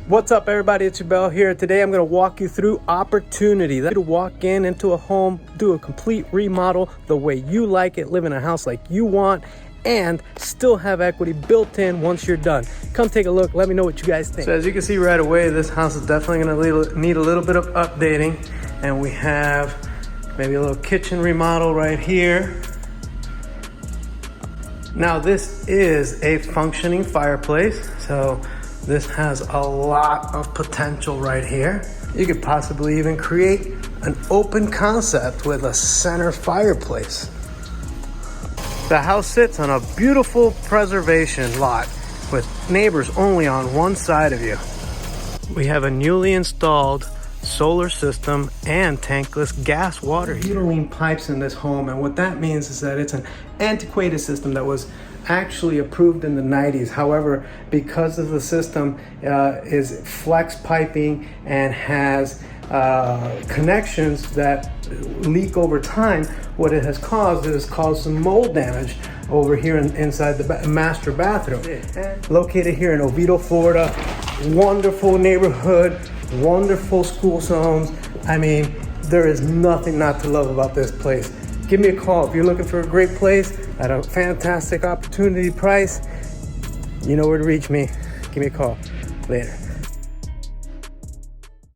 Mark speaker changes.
Speaker 1: What's up, everybody? It's your Bell here. Today I'm going to walk you through opportunity. That's to walk into a home, do a complete remodel the way you like it, live in a house like you want, and still have equity built in once you're done. Come take a look. Let me know what you guys think. So as you can see right away, this house is definitely going to need a little bit of updating. And we have maybe a little kitchen remodel right here. Now this is a functioning fireplace, so this has a lot of potential right here. You could possibly even create an open concept with a center fireplace. The house sits on a beautiful preservation lot with neighbors only on one side of you. We have a newly installed solar system and tankless gas water heater. Polybutylene pipes in this home, and what that means is that it's an antiquated system that was actually approved in the 90s. However, because of the system is flex piping and has connections that leak over time, what it has caused is some mold damage over here inside the master bathroom. Located here in Oviedo, Florida, wonderful neighborhood, wonderful school zones. I mean, there is nothing not to love about this place. Give me a call if you're looking for a great place at a fantastic opportunity price. You know where to reach me. Give me a call. Later.